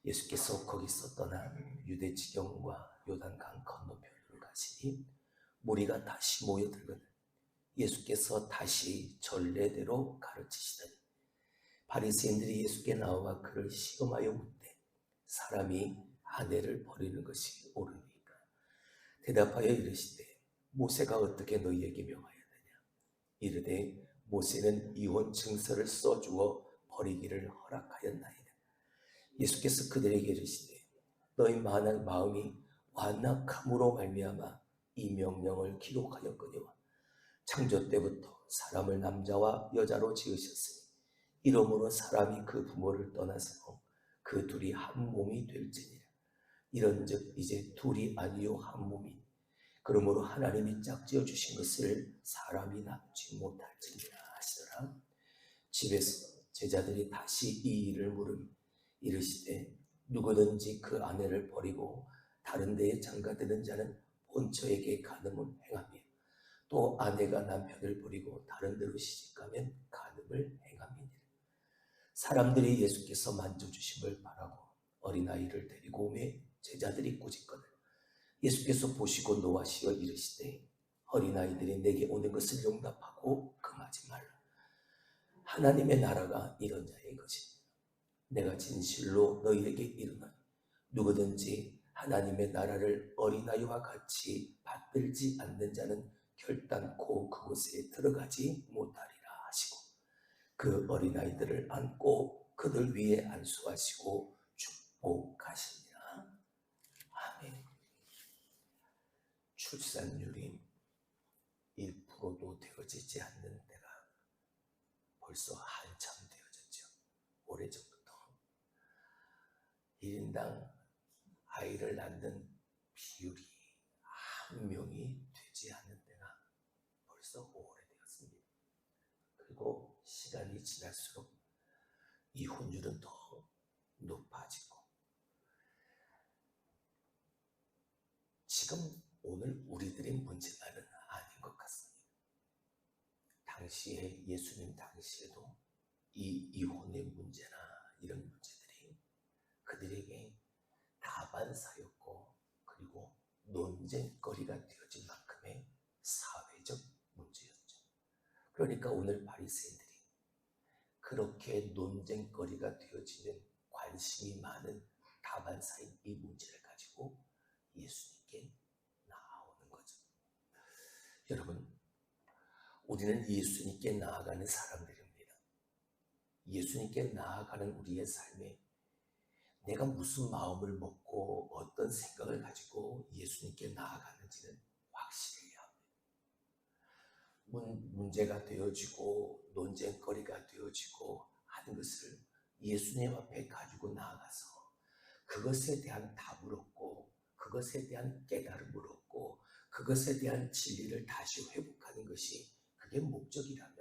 예수께서 거기서 떠나 유대 지경과 요단강 건너편으로 가시니 무리가 다시 모여들거늘 예수께서 다시 전례대로 가르치시더니 바리새인들이 예수께 나와 그를 시험하여 묻되 사람이 아내를 버리는 것이 옳으니까 대답하여 이르시되 모세가 어떻게 너희에게 명하였느냐 이르되 모세는 이혼 증서를 써주어 버리기를 허락하였나이다. 예수께서 그들에게 이르시되 너희 마음이 완악함으로 말미암아 이 명령을 기록하였거니와 창조 때부터 사람을 남자와 여자로 지으셨으니 이러므로 사람이 그 부모를 떠나서 그 둘이 한 몸이 될지니라. 이런즉 이제 둘이 아니요 한 몸이 그러므로 하나님이 짝지어 주신 것을 사람이 나누지 못할지니라 하시더라. 집에서 제자들이 다시 이 일을 물으니 이르시되 누구든지 그 아내를 버리고 다른 데에 장가드는 자는 본처에게 간음을 행하며 또 아내가 남편을 버리고 다른 데로 시집가면 간음을 행함이니라. 사람들이 예수께서 만져주심을 바라고 어린아이를 데리고 오매 제자들이 꾸짖거늘 예수께서 보시고 노하시어 이르시되 어린아이들이 내게 오는 것을 용납하고 금하지 말라. 하나님의 나라가 이런 자의 것이니라. 내가 진실로 너희에게 이르노니 누구든지 하나님의 나라를 어린아이와 같이 받들지 않는 자는 결단코 그곳에 들어가지 못하리라 하시고 그 어린아이들을 안고 그들 위에 안수하시고 축복하시니라. 아멘. 출산율이 1%도 되어지지 않는 때가 벌써 한참 되어졌죠. 오래전부터 1인당 아이를 낳는 비율이 한 명이 되지 않는 때가 벌써 오래되었습니다. 그리고 시간이 지날수록 이혼율은 더 높아지고 지금 오늘 우리들의 문제만은 아닌 것 같습니다. 당시에 예수님 당시에도 이 이혼의 문제나 이런 문제들이 그들에게 다반사였고 그리고 논쟁거리가 되어진 만큼의 사회적 문제였죠. 그러니까 오늘 바리새인들이 그렇게 논쟁거리가 되어지는 관심이 많은 다반사인 이 문제를 가지고 예수님께 나아오는 거죠. 여러분, 우리는 예수님께 나아가는 사람들입니다. 예수님께 나아가는 우리의 삶에 내가 무슨 마음을 먹고 어떤 생각을 가지고 예수님께 나아가는지는 확실해야 합니다. 문제가 되어지고 논쟁거리가 되어지고 하는 것을 예수님 앞에 가지고 나아가서 그것에 대한 답을 얻고 그것에 대한 깨달음을 얻고 그것에 대한 진리를 다시 회복하는 것이 그게 목적이라면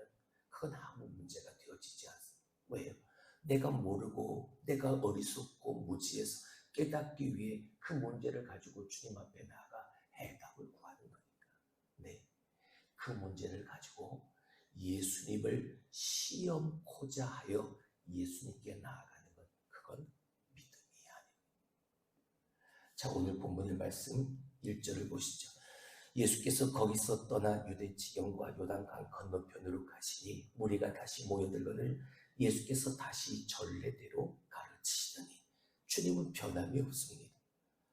그건 아무 문제가 되어지지 않습니다. 왜요? 내가 모르고 내가 어리석고 무지해서 깨닫기 위해 그 문제를 가지고 주님 앞에 나아가 해답을 구하는 거니까. 네, 그 문제를 가지고 예수님을 시험코자 하여 예수님께 나아가는 것, 그건 믿음이 아닙니다. 자, 오늘 본문의 말씀 1절을 보시죠. 예수께서 거기서 떠나 유대 지경과 요단강 건너편으로 가시니 무리가 다시 모여들거늘 예수께서 다시 전례대로 가르치시더니 주님은 변함이 없습니다.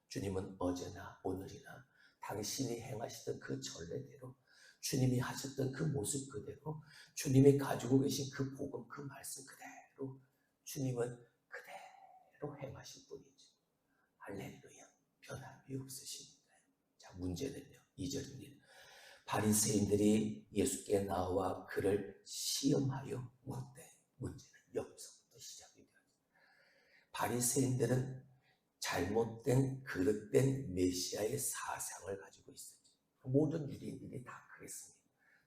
주님은 어제나 오늘이나 당신이 행하시던 그 전례대로 주님이 하셨던 그 모습 그대로 주님이 가지고 계신 그 복음 그 말씀 그대로 주님은 그대로 행하실 분이죠. 할렐루야. 변함이 없으십니다. 자, 문제는요 2절입니다. 바리새인들이 예수께 나와 그를 시험하여 묻되 문제는 여기서부터 시작이 되었습니다. 바리새인들은 잘못된 그릇된 메시아의 사상을 가지고 있었죠. 모든 유대인들이 다 그랬습니다.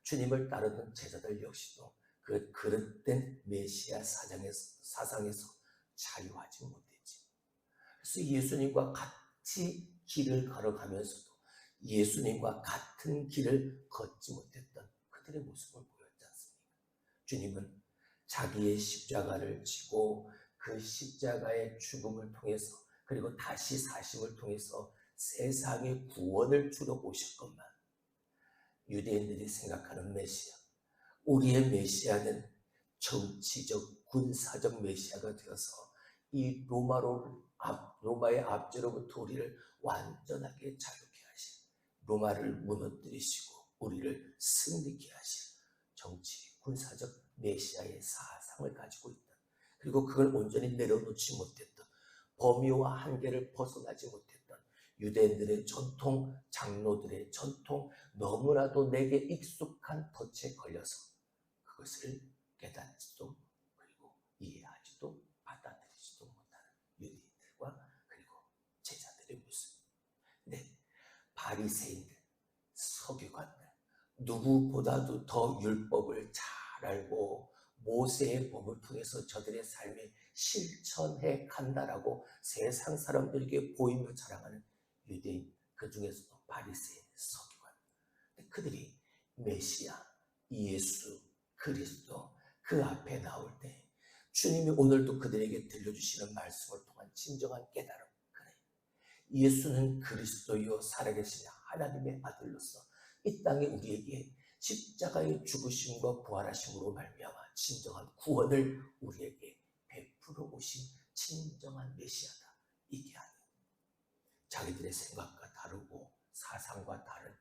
주님을 따르던 제자들 역시도 그 그릇된 메시아 사상에서 자유하지 못했지. 그래서 예수님과 같이 길을 걸어가면서도 예수님과 같은 길을 걷지 못했던 그들의 모습을 보였지 않습니까? 주님은 자기의 십자가를 지고 그 십자가의 죽음을 통해서 그리고 다시 사심을 통해서 세상의 구원을 주러 오셨건만 유대인들이 생각하는 메시아, 우리의 메시아는 정치적 군사적 메시아가 되어서 이 로마의 압제로부터 우리를 완전하게 자유케 하신, 로마를 무너뜨리시고 우리를 승리케 하신 정치 군사적 메시아의 사상을 가지고 있다. 그리고 그걸 온전히 내려놓지 못했던, 범위와 한계를 벗어나지 못했던 유대인들의 전통, 장로들의 전통, 너무나도 내게 익숙한 덫에 걸려서 그것을 깨닫지도 그리고 이해하지도 받아들이지도 못하는 유대인들과 그리고 제자들의 모습. 네, 바리새인들, 서기관들, 누구보다도 더 율법을 잘 알고 모세의 법을 통해서 저들의 삶에 실천해 간다라고 세상 사람들에게 보이며 자랑하는 유대인, 그 중에서도 바리새인, 서기관, 그들이 메시아, 예수, 그리스도 그 앞에 나올 때 주님이 오늘도 그들에게 들려주시는 말씀을 통한 진정한 깨달음, 그래, 예수는 그리스도요 살아계신 하나님의 아들로서 이 땅에 우리에게 십자가의 죽으심과 부활하심으로 말미암아 진정한 구원을 우리에게 베풀어 오신 진정한 메시아다. 이게 아니에요. 자기들의 생각과 다르고 사상과 다른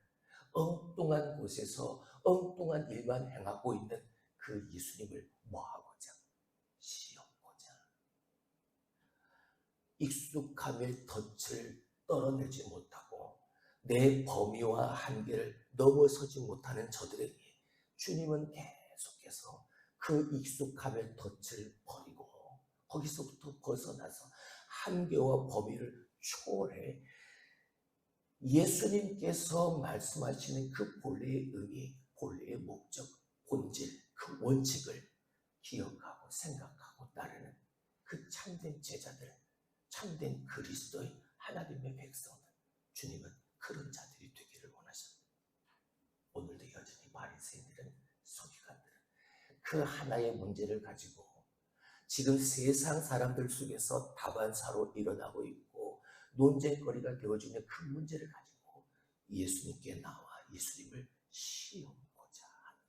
엉뚱한 곳에서 엉뚱한 일만 행하고 있는 그 예수님을 뭐하고자? 시험하고자. 익숙함의 덫을 떨어내지 못하고 내 범위와 한계를 넘어서지 못하는 저들에게 주님은 계속해서 그 익숙함의 덫을 버리고 거기서부터 벗어나서 한계와 범위를 초월해 예수님께서 말씀하시는 그 본래의 의미, 본래의 목적, 본질, 그 원칙을 기억하고 생각하고 따르는 그 참된 제자들, 참된 그리스도의 하나님의 백성들, 주님은 그런 자들이 되기를 원하셨다. 오늘도 여전히 바리새인들은, 서기관들은 그 하나의 문제를 가지고 지금 세상 사람들 속에서 다반사로 일어나고 있고 논쟁거리가 되어지는 그 문제를 가지고 예수님께 나와 예수님을 시험하고자 하는,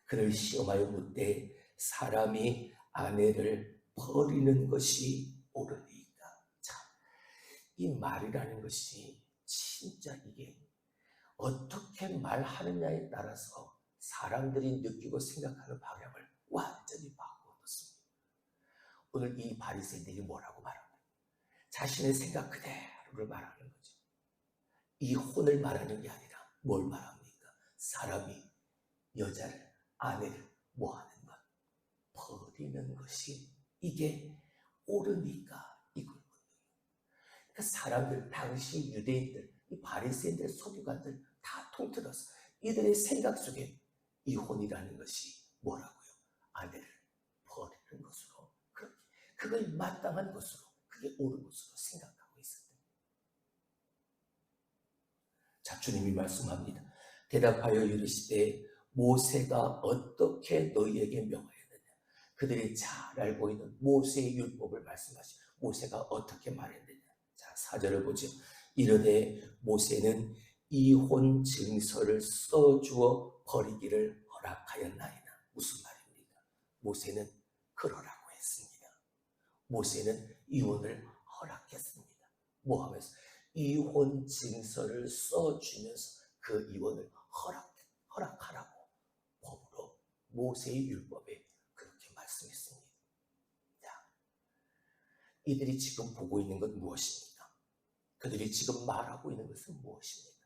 그를 시험하여 묻되 사람이 아내를 버리는 것이 옳으니까. 자, 이 말이라는 것이 진짜 이게 어떻게 말하느냐에 따라서 사람들이 느끼고 생각하는 방향을 완전히 바꿔놓습니다. 오늘 이 바리새인들이 뭐라고 말합니까? 자신의 생각 그대로를 말하는 거죠. 이혼을 말하는 게 아니라 뭘 말합니까? 사람이 여자를, 아내를 뭐하는 것? 버리는 것이 이게 옳으니까 이걸 묻는 거예요. 그러니까 사람들, 당시 유대인들, 이 바리새인들, 서기관들 다 통틀어서 이들의 생각 속에 이혼이라는 것이 뭐라고요? 아내를 버리는 것으로, 그걸 마땅한 것으로, 그게 옳은 것으로 생각하고 있었다. 자, 주님이 말씀합니다. 대답하여 이르시되 모세가 어떻게 너희에게 명하였느냐. 그들이 잘 알고 있는 모세의 율법을 말씀하시고 모세가 어떻게 말했느냐. 자, 4절을 보죠. 이르되 모세는 이혼 증서를 써주어 버리기를 허락하였나이다. 무슨 말입니까? 모세는 그러라고 했습니다. 모세는 이혼을 허락했습니다. 뭐 하면서? 이혼 증서를 써주면서 그 이혼을 허락하라고 법으로 모세의 율법에 그렇게 말씀했습니다. 자, 이들이 지금 보고 있는 건 무엇입니까? 그들이 지금 말하고 있는 것은 무엇입니까?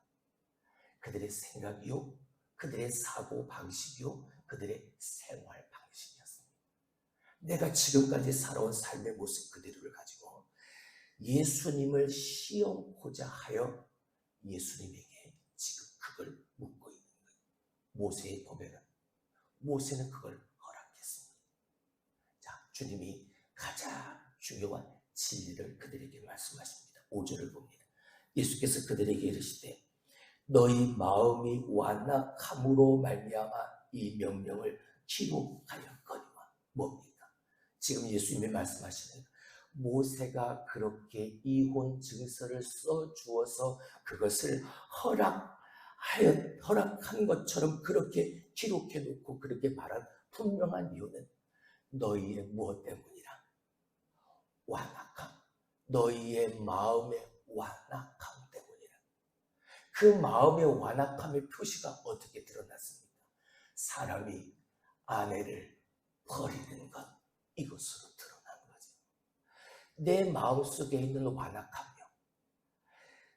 그들의 생각이요, 그들의 사고 방식이요, 그들의 생활 방식이었습니다. 내가 지금까지 살아온 삶의 모습 그대로를 가지고 예수님을 시험하고자 하여 예수님에게 지금 그걸 묻고 있는 거예요. 모세의 법에는 모세는 그걸 허락했습니다. 자, 주님이 가장 중요한 진리를 그들에게 말씀하십니다. 5절을 봅니다. 예수께서 그들에게 이르시되 너희 마음이 완악함으로 말미암아 이 명령을 기록하였거니와. 뭡니까? 지금 예수님이 말씀하시는 모세가 그렇게 이혼 증서를 써 주어서 그것을 허락한 것처럼 그렇게 기록해 놓고 그렇게 말한 분명한 이유는 너희의 무엇 때문이라? 완악함. 너희의 마음의 완악함 때문이라. 그 마음의 완악함의 표시가 어떻게 드러났습니까? 사람이 아내를 버리는 것, 이것으로 드러나는 거죠. 내 마음속에 있는 완악함이요,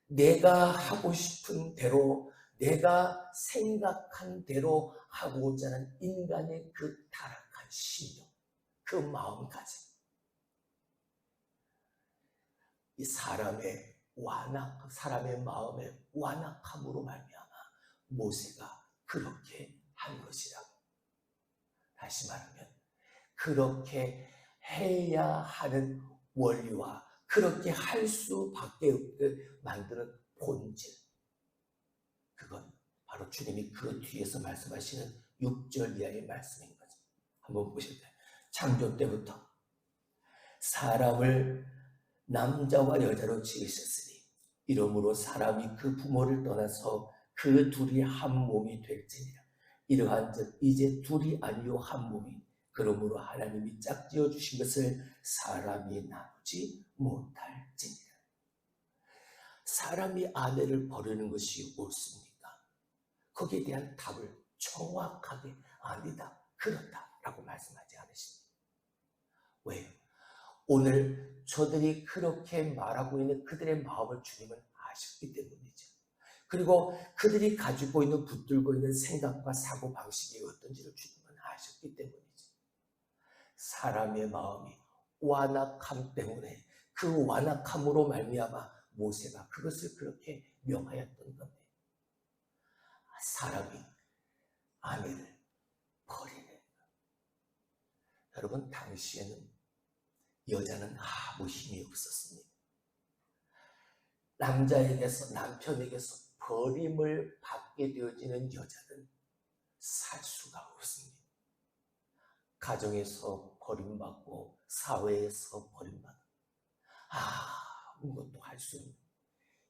내가 하고 싶은 대로, 내가 생각한 대로 하고자 하는 인간의 그 타락한 심령, 그 마음가짐, 이 사람의 마음의 완악함으로 말미암아 모세가 그렇게 한 것이라고. 다시 말하면 그렇게 해야 하는 원리와 그렇게 할 수밖에 없게 만드는 본질, 그건 바로 주님이 그 뒤에서 말씀하시는 6절 이하의 말씀인 거죠. 한번 보실까요? 창조 때부터 사람을 남자와 여자로 지으셨으니 이러므로 사람이 그 부모를 떠나서 그 둘이 한 몸이 될지니라. 이러한즉 이제 둘이 아니요 한 몸이, 그러므로 하나님이 짝지어 주신 것을 사람이 나누지 못할지니라. 사람이 아내를 버리는 것이 옳습니까? 거기에 대한 답을 정확하게 아니다, 그렇다라고 말씀하지 않으십니다. 왜요? 오늘 저들이 그렇게 말하고 있는 그들의 마음을 주님은 아셨기 때문이죠. 그리고 그들이 가지고 있는, 붙들고 있는 생각과 사고방식이 어떤지를 주님은 아셨기 때문이죠. 사람의 마음이 완악함 때문에 그 완악함으로 말미암아 모세가 그것을 그렇게 명하였던 겁니다. 사람이 아내를 버리는 것. 여러분, 당시에는 여자는 아무 힘이 없었습니다. 남편에게서 버림을 받게 되어지는 여자는 살 수가 없습니다. 가정에서 버림받고 사회에서 버림받고 아무것도 할 수 없는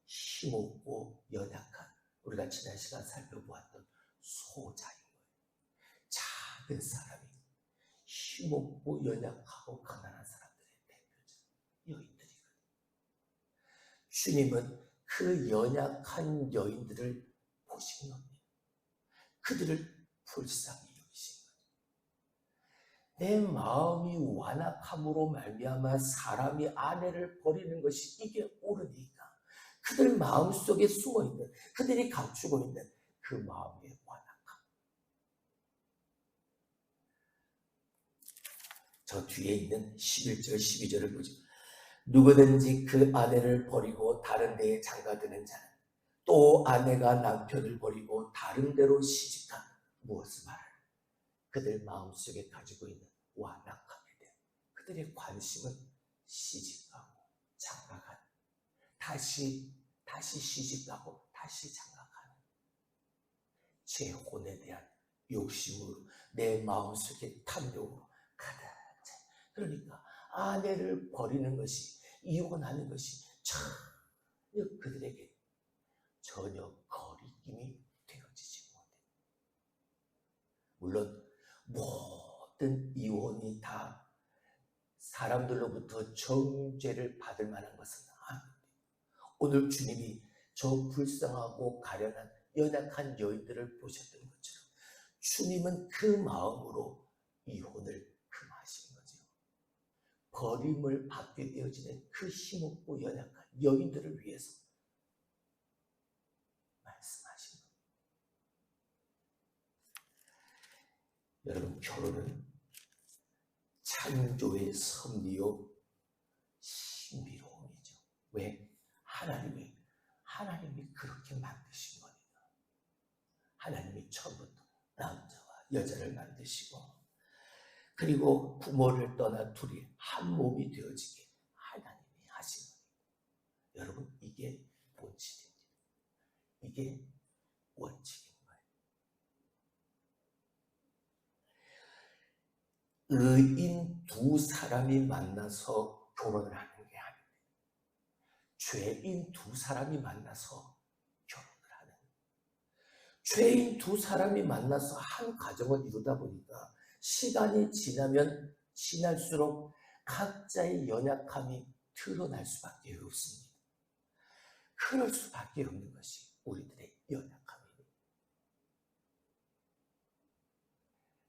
힘없고 연약한, 우리가 지난 시간 살펴보았던 소자인 거예요. 작은 사람이 힘없고 연약하고 가난한 사람들의 대표적 여인들이거든요. 주님은 그 연약한 여인들을 보신 겁니다. 그들을 불쌍히 여기신 거죠. 내 마음이 완악함으로 말미암아 사람이 아내를 버리는 것이 이게 옳으니까 그들 마음속에 숨어있는, 그들이 감추고 있는 그 마음의 완악함. 저 뒤에 있는 11절 12절을 보죠. 누구든지 그 아내를 버리고 다른 데에 장가드는 자는 또 아내가 남편을 버리고 다른 데로 시집한, 무엇을 말하는, 그들 마음속에 가지고 있는 완악함에 대한 그들의 관심은 시집가고 장가가는, 다시 시집가고 다시 장가가는 재혼에 대한 욕심으로, 내 마음속에 탐욕으로 가득 차. 그러니까 아내를 버리는 것이, 이혼하는 것이 전혀 그들에게 전혀 거리낌이 되어지지 못해. 물론 모든 이혼이 다 사람들로부터 정죄를 받을 만한 것은 아닙니다. 오늘 주님이 저 불쌍하고 가련한 연약한 여인들을 보셨던 것처럼 주님은 그 마음으로 이혼을 금하신 거죠. 버림을 받게 되어지는 그 힘없고 연약한 여인들을 위해서 말씀하신 겁니다. 여러분, 결혼은 창조의 섭리요 신비로움이죠. 왜? 하나님이 그렇게 만드신 거니까. 하나님이 처음부터 남자와 여자를 만드시고, 그리고 부모를 떠나 둘이 한 몸이 되어지게 하나님이 하신 거니까. 여러분, 이게 본질입니다. 이게 원칙인 거예요. 의인 두 사람이 만나서 결혼을 하는 게 아니에요. 죄인 두 사람이 만나서 결혼을 하는 거예요. 죄인 두 사람이 만나서 한 가정을 이루다 보니까 시간이 지나면 지날수록 각자의 연약함이 드러날 수밖에 없습니다. 그럴 수밖에 없는 것이 우리들의 연약함입니다.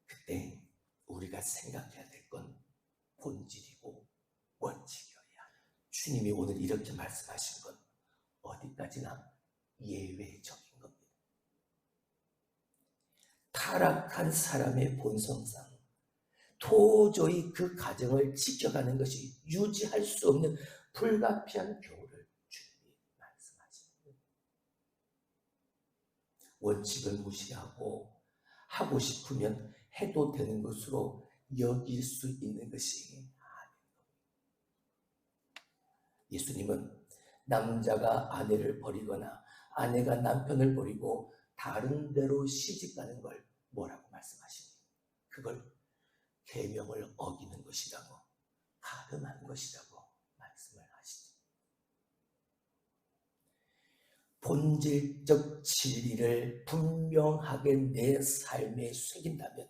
그때 우리가 생각해야 될 건 본질이고 원칙이어야 합니다. 주님이 오늘 이렇게 말씀하신 건 어디까지나 예외적인 겁니다. 타락한 사람의 본성상 도저히 그 가정을 지켜가는 것이 유지할 수 없는 불가피한 경우를 주님이 말씀하십니다. 원칙을 무시하고 하고 싶으면 해도 되는 것으로 여길 수 있는 것이 아닙니다. 예수님은 남자가 아내를 버리거나 아내가 남편을 버리고 다른 데로 시집가는 걸 뭐라고 말씀하십니까? 그걸 계명을 어기는 것이라고, 가늠한 것이라고 말씀을 하시죠. 본질적 진리를 분명하게 내 삶에 새긴다면,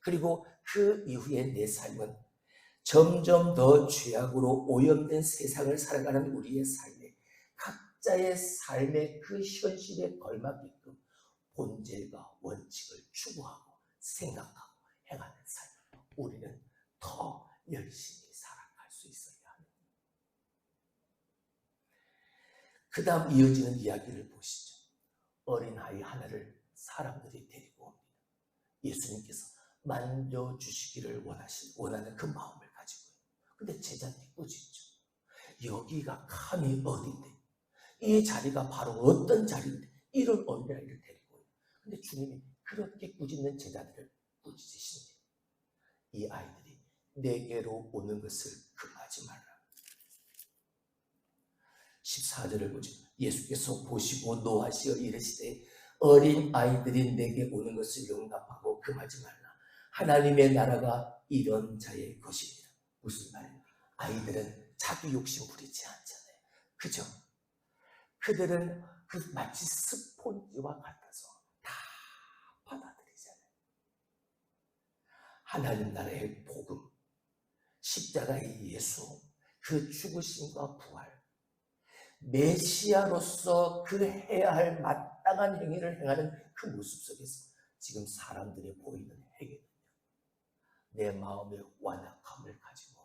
그리고 그 이후에 내 삶은 점점 더 죄악으로 오염된 세상을 살아가는 우리의 삶에 각자의 삶의 그 현실에 걸맞게끔 본질과 원칙을 추구하고 생각하고 행하는 삶, 우리는 더 열심히 살아갈 수 있어야 합니다. 그 다음 이어지는 이야기를 보시죠. 어린아이 하나를 사람들이 데리고 옵니다. 예수님께서 만져주시기를 원하는 그 마음을 가지고요. 근데 제자들이 꾸짖죠. 여기가 감히 어딘데, 이 자리가 바로 어떤 자리인데 이런 어린아이를 데리고 오요. 근데 주님이 그렇게 꾸짖는 제자들을 꾸짖으십니다. 이 아이들이 내게로 오는 것을 금하지 말라. 14절을 보죠. 예수께서 보시고 노하시어 이르시되 어린 아이들이 내게 오는 것을 용납하고 금하지 말라. 하나님의 나라가 이런 자의 것입니다. 무슨 말입니까? 아이들은 자기 욕심 부리지 않잖아요. 그죠? 그들은 마치 스폰지와 같아서 다 받아들이잖아요. 하나님 나라의 복음, 십자가의 예수, 그 죽으심과 부활, 메시아로서 그 해야 할 마땅한 행위를 행하는 그 모습 속에서 지금 사람들이 보이는 행위는요, 내 마음의 완악함을 가지고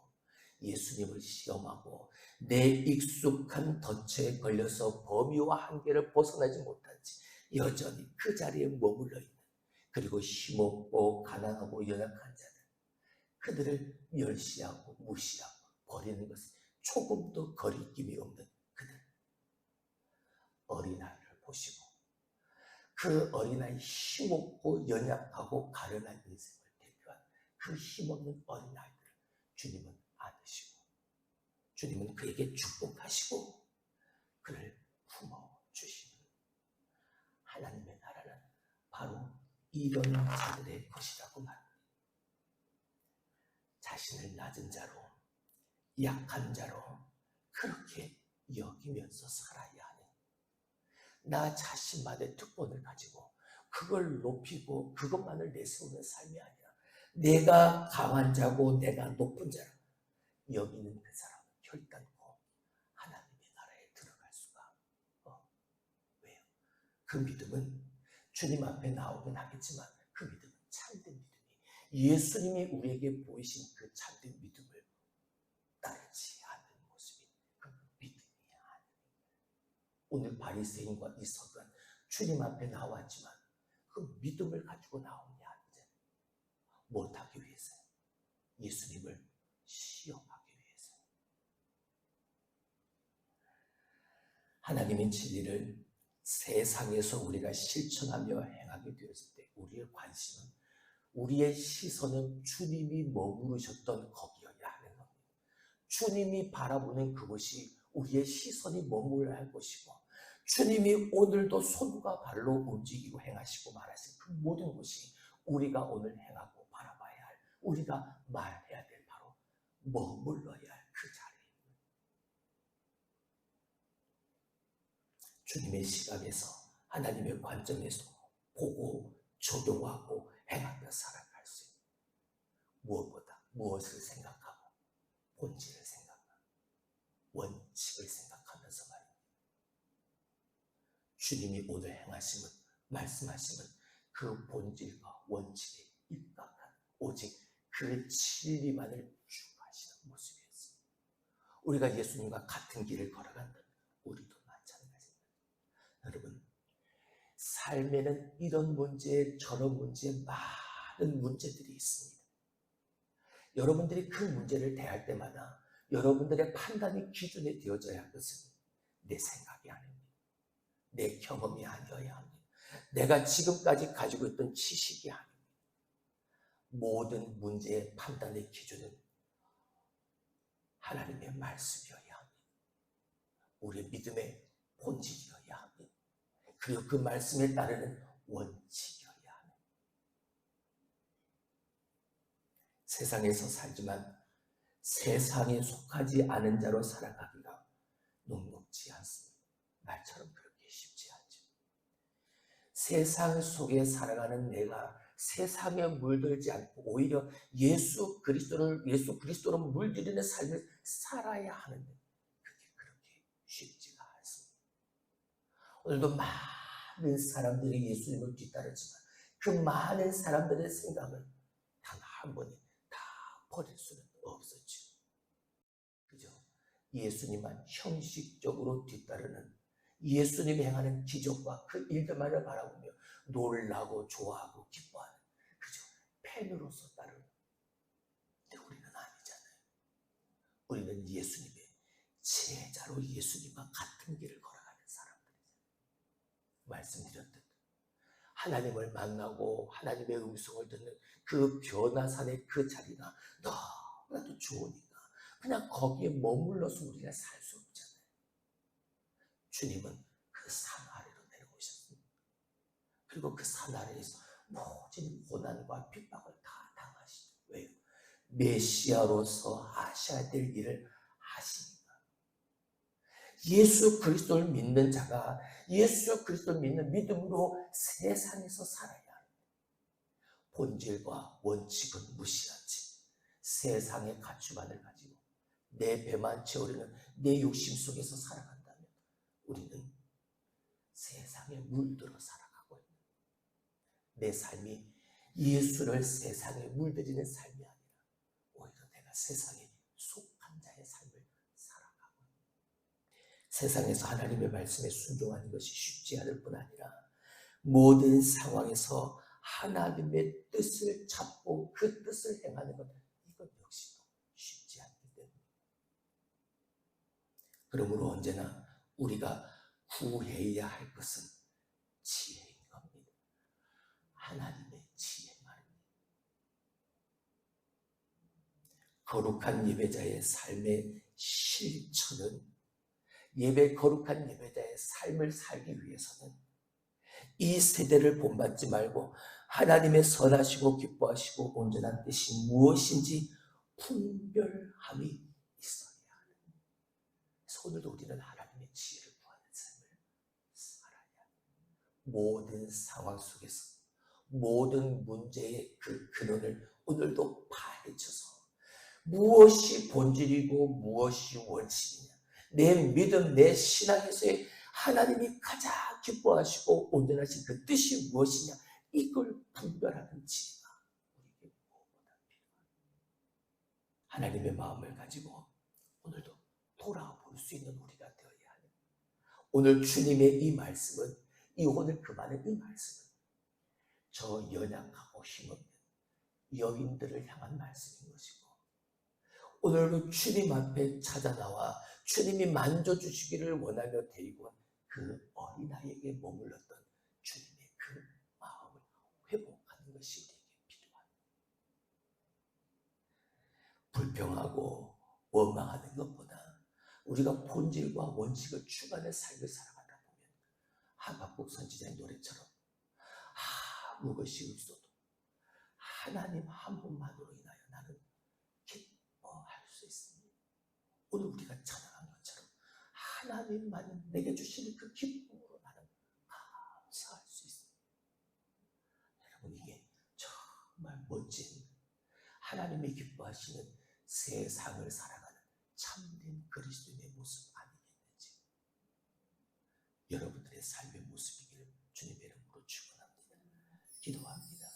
예수님을 시험하고 내 익숙한 덫에 걸려서 범위와 한계를 벗어나지 못한 채 여전히 그 자리에 머물러 있는, 그리고 힘없고 가난하고 연약한 자들, 그들을 멸시하고 무시하고 버리는 것은 조금도 거리낌이 없는 그들, 어린아이를 보시고 그 어린아이 힘없고 연약하고 가련한 인생을 대표한 그 힘없는 어린아이들을 주님은 안으시고, 주님은 그에게 축복하시고 그를 품어주시는 하나님의 나라는 바로 이런 자들의 것이라고 말합니다. 자신을 낮은 자로, 약한 자로 그렇게 여기면서 살아야 하는, 나 자신만의 특권을 가지고 그걸 높이고 그것만을 내세우는 삶이 아니라 내가 강한 자고 내가 높은 자로 여기는 그 사람은 결단코 하나님의 나라에 들어갈 수가 왜요? 그 믿음은 주님 앞에 나오긴 하겠지만 그 믿음은 참된 믿음이, 예수님이 우리에게 보이신 그 참된 믿음을 따르지 않는 모습이 그 믿음이 아닙니다. 오늘 바리새인과 이 서기관 주님 앞에 나왔지만 그 믿음을 가지고 나온 게 아니잖아요. 못하기 위해서요. 예수님을 시험하기 위해서. 하나님의 진리를 세상에서 우리가 실천하며 행하게 되었을 때 우리의 관심은, 우리의 시선은 주님이 머무르셨던 거기여야 하는 겁니다. 주님이 바라보는 그것이 우리의 시선이 머물러야 할 것이고, 주님이 오늘도 손과 발로 움직이고 행하시고 말하신 그 모든 것이 우리가 오늘 행하고 바라봐야 할 우리가 말해야 될 바로 머물러야 할 그 자리입니다. 주님의 시각에서, 하나님의 관점에서 보고 적용하고 행하며 살아갈 수 있는, 무엇보다 무엇을 생각하고 본질을 생각하고 원칙을 생각하면서 말입니다. 주님이 오늘 행하심은, 말씀하심은 그 본질과 원칙에 입각한 오직 그 진리만을 추구하시는 모습이었습니다. 우리가 예수님과 같은 길을 걸어간다면 우리도 마찬가지입니다. 여러분, 삶에는 이런 문제, 저런 문제, 많은 문제들이 있습니다. 여러분들이 그 문제를 대할 때마다 여러분들의 판단이 기준이 되어져야 할 것은 내 생각이 아닙니다. 내 경험이 아니어야 합니다. 내가 지금까지 가지고 있던 지식이 아닙니다. 모든 문제의 판단의 기준은 하나님의 말씀이어야 합니다. 우리의 믿음의 본질이어야 합니다. 그리고 그 말씀에 따르는 원칙이어야 합니다. 세상에서 살지만 세상에 속하지 않은 자로 살아가기가 녹록지 않습니다. 말처럼 그렇게 쉽지 않죠. 세상 속에 살아가는 내가 세상에 물들지 않고 오히려 예수 그리스도로 물들이는 삶을 살아야 하는데 그게 그렇게 쉽지가 않습니다. 오늘도 많은 사람들이 예수님을 뒤따르지만 그 많은 사람들의 생각을 단 한 번에 다 버릴 수는 없었죠. 그죠? 예수님만 형식적으로 뒤따르는, 예수님이 행하는 기적과 그 일들만을 바라보며 놀라고 좋아하고 기뻐하는, 그죠? 팬으로서 따르는. 근데 우리는 아니잖아요. 우리는 예수님의 제자로 예수님과 같은 길을 걸어가는 사람들이잖아요. 말씀드렸듯 하나님을 만나고 하나님의 음성을 듣는 그 변화산의 그 자리가 너무나도 좋으니까 그냥 거기에 머물러서 우리가 살 수 없잖아요. 주님은 그 산 아래로 내려오셨습니다. 그리고 그 산 아래에서 모든 고난과 핍박을 다 당하시죠. 왜요? 메시아로서 하셔야 될 일을 하시니까. 예수 그리스도를 믿는 자가 예수 그리스도를 믿는 믿음으로 세상에서 살아야 합니다. 본질과 원칙은 무시하지 세상의 가치관을 가지고 내 배만 채우려는 내 욕심 속에서 살아간다면 우리는 세상에 물들어 살아가고 있는, 내 삶이 예수를 세상에 물들이는 삶이 아니라 오히려 내가 세상에 속한 자의 삶을 살아가고 있는, 세상에서 하나님의 말씀에 순종하는 것이 쉽지 않을 뿐 아니라 모든 상황에서 하나님의 뜻을 잡고 그 뜻을 행하는 것, 이것 역시도 쉽지 않기 때문입니다. 그러므로 언제나 우리가 구해야 할 것은 지혜인 겁니다. 하나님의 지혜 말입니다. 거룩한 예배자의 삶의 실천은, 거룩한 예배자의 삶을 살기 위해서는 이 세대를 본받지 말고 하나님의 선하시고 기뻐하시고 온전한 뜻이 무엇인지 분별함이 있어야 합니다. 그래서 오늘도 우리는 하나님의 지혜를 구하는 삶을 살아야 합니다. 모든 상황 속에서 모든 문제의 그 근원을 오늘도 파헤쳐서 무엇이 본질이고 무엇이 원칙이냐, 내 믿음, 내 신앙에서의 하나님이 가장 기뻐하시고 온전하신 그 뜻이 무엇이냐, 이걸 분별하는 지혜가 우리에게 무엇보다 필요합니다. 하나님의 마음을 가지고 오늘도 돌아볼 수 있는 우리가 되어야 합니다. 오늘 주님의 이 말씀은, 오늘 그만의 이 말씀은 저 연약하고 힘없는 여인들을 향한 말씀인 것이고, 오늘도 주님 앞에 찾아 나와 주님이 만져주시기를 원하며 데리고 온 그 어린아이에게 머물렀던 주님의 그 마음을 회복하는 것이 우리에게 필요합니다. 불평하고 원망하는 것보다 우리가 본질과 원칙을 추구하는 삶을 살아가다 보면 하박국 선지자의 노래처럼 아무 것이 없어도 하나님 한 분만으로 인하여 나는 기뻐할 수 있습니다. 오늘 우리가 찬양한 것처럼 하나님만 내게 주시는 그 기쁨으로 나는 감사할 수 있습니다. 여러분, 이게 정말 멋진 하나님이 기뻐하시는 세상을 살아가는 참된 그리스도인의 모습 아니겠는지, 여러분들의 삶의 모습이기를 주님의 이름으로 축원합니다. 기도합니다.